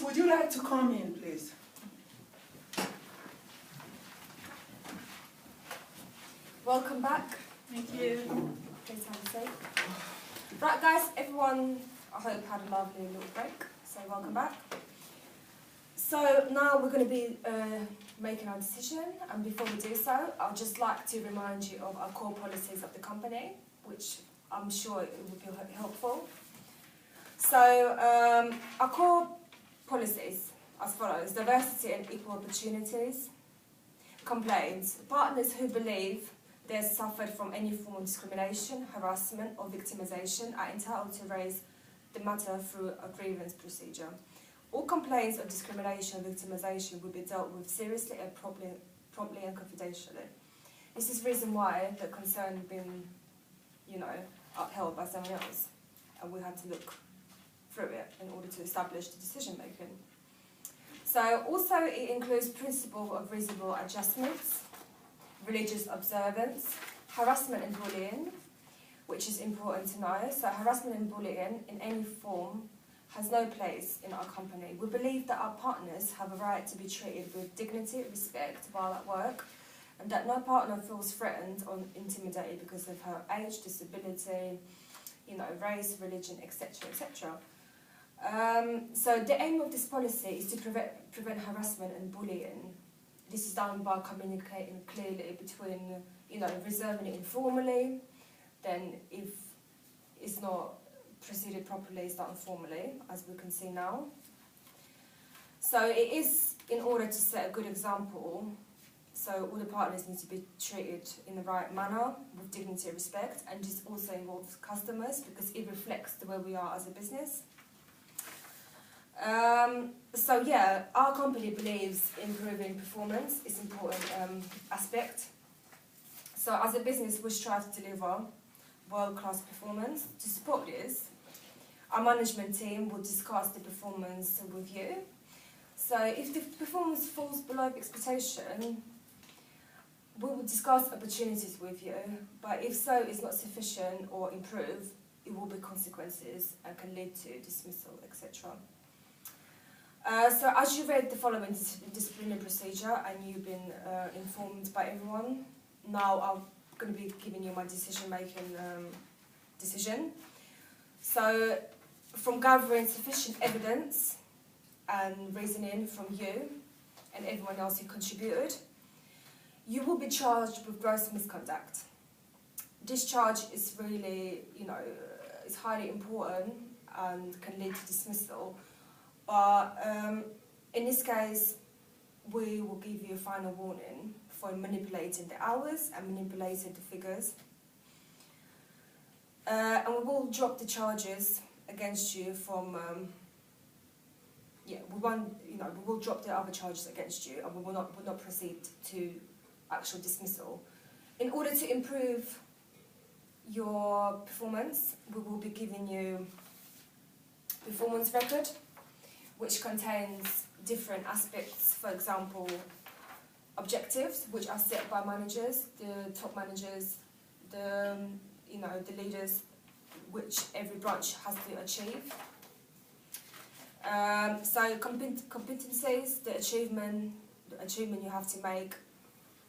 would you like to come in, please? Welcome back. Thank you. Please have a seat. Right, guys, everyone, I hope had a lovely little break. So welcome back. So now we're going to be making our decision, and before we do so, I'd just like to remind you of our core policies of the company, which I'm sure it will be helpful. So our core policies as follows: diversity and equal opportunities. Complaints. Partners who believe they have suffered from any form of discrimination, harassment or victimization are entitled to raise the matter through a grievance procedure. All complaints of discrimination or victimization will be dealt with seriously and promptly and confidentially. This is the reason why the concern has been, upheld by someone else, and we had to look through it in order to establish the decision making. So also it includes principle of reasonable adjustments, religious observance, harassment and bullying, which is important to know. So harassment and bullying in any form has no place in our company. We believe that our partners have a right to be treated with dignity, respect while at work, and that no partner feels threatened or intimidated because of her age, disability, race, religion, etc., etc. So the aim of this policy is to prevent harassment and bullying. This is done by communicating clearly between, reserving it informally, then if it's not proceeded properly, it's done formally, as we can see now. So it is in order to set a good example, so all the partners need to be treated in the right manner, with dignity and respect, and this also involves customers, because it reflects the way we are as a business. So yeah, our company believes improving performance is an important aspect. So as a business, we strive to deliver world-class performance. To support this, our management team will discuss the performance with you. So if the performance falls below expectation, we will discuss opportunities with you, but if so it's not sufficient or improved, it will be consequences and can lead to dismissal, etc. So as you read the following disciplinary procedure and you've been informed by everyone, now I'm going to be giving you my decision-making decision. So from gathering sufficient evidence and reasoning from you and everyone else who contributed, you will be charged with gross misconduct. This charge is really, is highly important and can lead to dismissal. But in this case, we will give you a final warning for manipulating the hours and manipulating the figures. And we will drop the charges against you from, we will drop the other charges against you, and we will not proceed to actual dismissal. In order to improve your performance, we will be giving you performance record, which contains different aspects. For example, objectives, which are set by managers, the top managers, the leaders, which every branch has to achieve. So competencies, the achievement you have to make,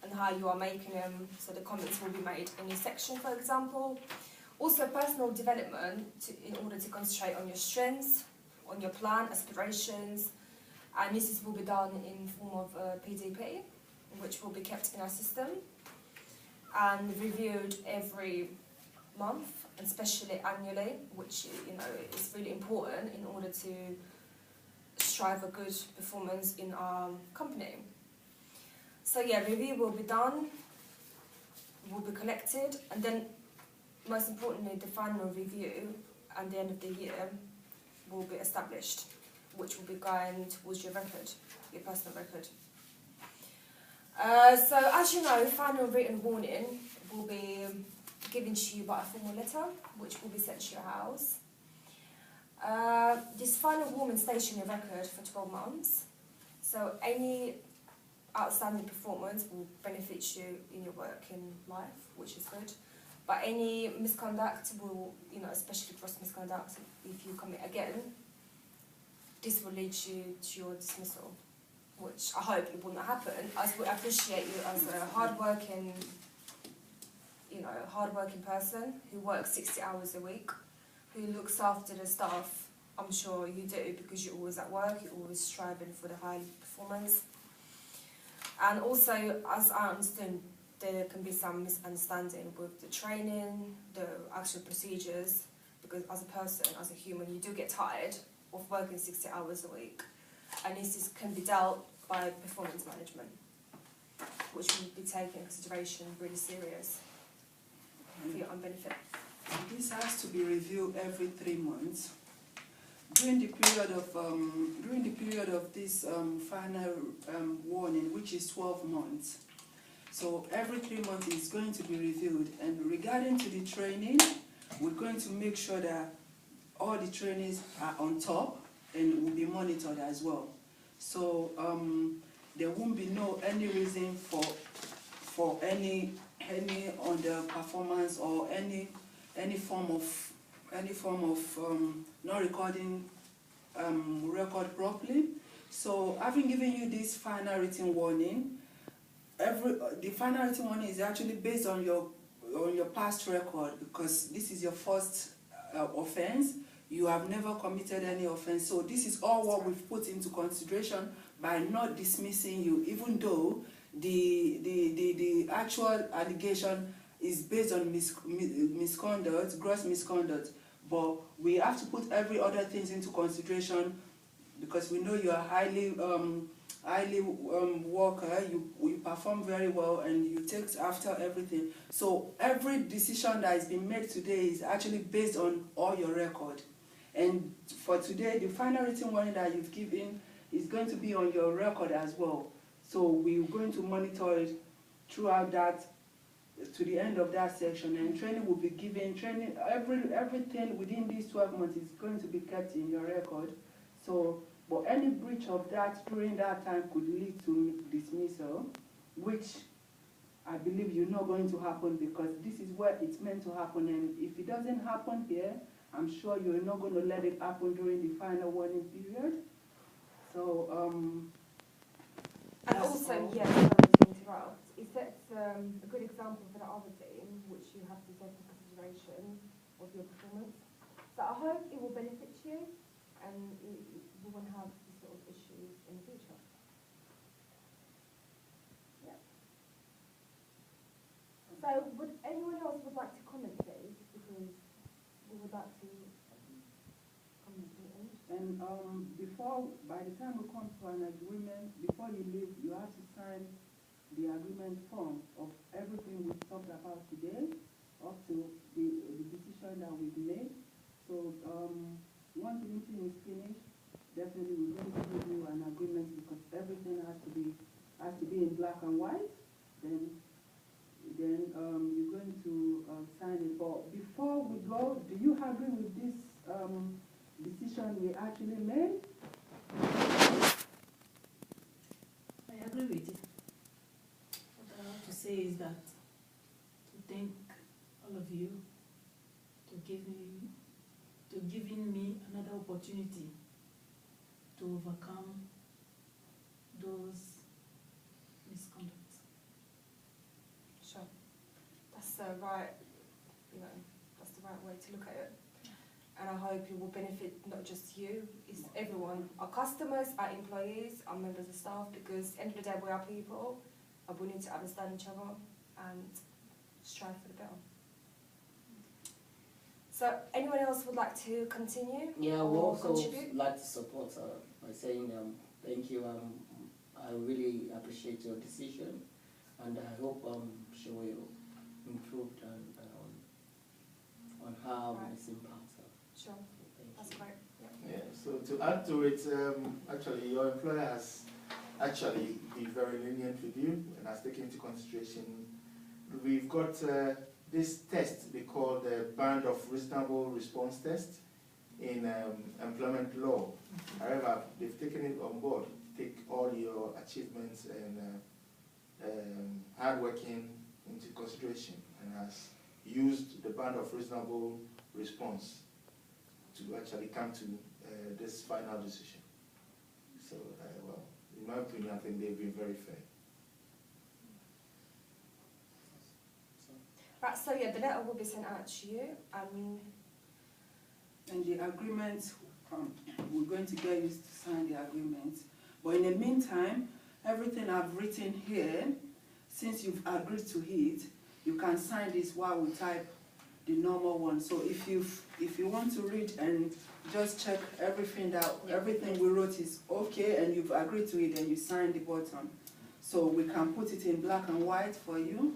and how you are making them. So the comments will be made in your section, for example. Also personal development in order to concentrate on your strengths, on your plan, aspirations, and this will be done in form of PDP, which will be kept in our system and reviewed every month, and especially annually, which is really important in order to strive for good performance in our company. So yeah, review will be done, will be collected, and then most importantly, the final review at the end of the year will be established, which will be going towards your record, your personal record. So as you know, final written warning will be given to you by a formal letter, which will be sent to your house. This final warning stays in your record for 12 months. So any outstanding performance will benefit you in your working life, which is good. But any misconduct will, especially gross misconduct, if you commit again, this will lead you to your dismissal, which I hope it will not happen, as we appreciate you as a hard-working person who works 60 hours a week, who looks after the staff. I'm sure you do, because you're always at work, you're always striving for the high performance. And also, as I understand, there can be some misunderstanding with the training, the actual procedures, because as a person, as a human, you do get tired of working 60 hours a week. And this can be dealt by performance management, which will be taken into consideration really serious for your own benefit. This has to be reviewed every 3 months. During the period of this final warning, which is 12 months. So every 3 months it's going to be reviewed. And regarding to the training, we're going to make sure that all the trainings are on top and will be monitored as well. So there won't be any reason for any underperformance or any form of not recording record properly. So having given you this final written warning, the final written warning is actually based on your past record, because this is your first offense. You have never committed any offense. So this is all what we've put into consideration by not dismissing you, even though the actual allegation is based on misconduct, gross misconduct. But we have to put every other things into consideration, because we know you are highly worker, you perform very well, and you take after everything. So every decision that has been made today is actually based on all your record. And for today, the final written warning that you've given is going to be on your record as well. So we're going to monitor it throughout that, to the end of that section, and training will be given. Everything within these 12 months is going to be kept in your record. So, but any breach of that during that time could lead to dismissal, which I believe you're not going to happen, because this is where it's meant to happen. And if it doesn't happen here, I'm sure you're not going to let it happen during the final warning period. So, and also, yes, to interrupt, it sets a good example for the other team, which you have to take into consideration of your performance. So I hope it will benefit you, and you won't have these sort of issues in the future. Yeah. So would anyone else would like to comment, please? Because we would like to comment at the end. And by the time we come to an agreement, before you leave, you have to sign the agreement form of everything we've talked about today, up to the decision that we've made. So once the meeting is finished, definitely we're going to give you an agreement, because everything has to be in black and white. Then you're going to sign it. But before we go, do you agree with this decision we actually made? I agree with it. What I have to say is that to thank all of you to giving me another opportunity to overcome those misconducts. Sure. That's the right, that's the right way to look at it. And I hope it will benefit not just you, it's everyone, our customers, our employees, our members of staff, because at the end of the day we are people, and we need to understand each other and strive for the better. So anyone else would like to continue? Yeah, we or also contribute? like to support by saying thank you. I really appreciate your decision, and I hope she will improve on how this impacts her. Sure, that's great. Yeah, so to add to it, actually your employer has actually been very lenient with you and has taken into consideration. We've got this test they call the Band of Reasonable Response Test in employment law. However, they've taken it on board, take all your achievements and hard working into consideration, and has used the Band of Reasonable Response to actually come to this final decision. So, well, in my opinion, I think they've been very fair. Right, so yeah, the letter will be sent out to you. And the agreement, we're going to get you to sign the agreement. But in the meantime, everything I've written here, since you've agreed to it, you can sign this while we type the normal one. So if you want to read and just check everything we wrote is okay and you've agreed to it, and you sign the bottom. So we can put it in black and white for you.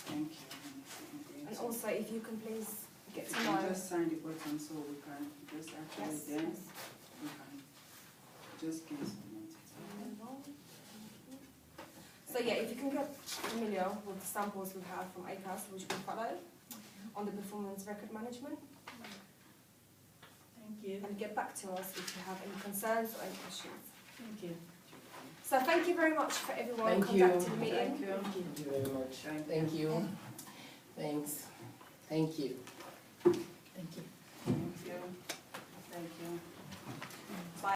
Thank you. And also, if you can please get to You know. can just sign the button so we can just actually Yes, then yes. we can just give some So yeah, if you can get familiar with the samples we have from ACAS, which we follow on the performance record management, Thank you. and get back to us if you have any concerns or any questions. Thank you. So thank you very much for everyone Thank you. contacting the meeting. Thank you. Thank you very much. Thank you. Thanks. Thank you. Thank you. Thank you. Thank you.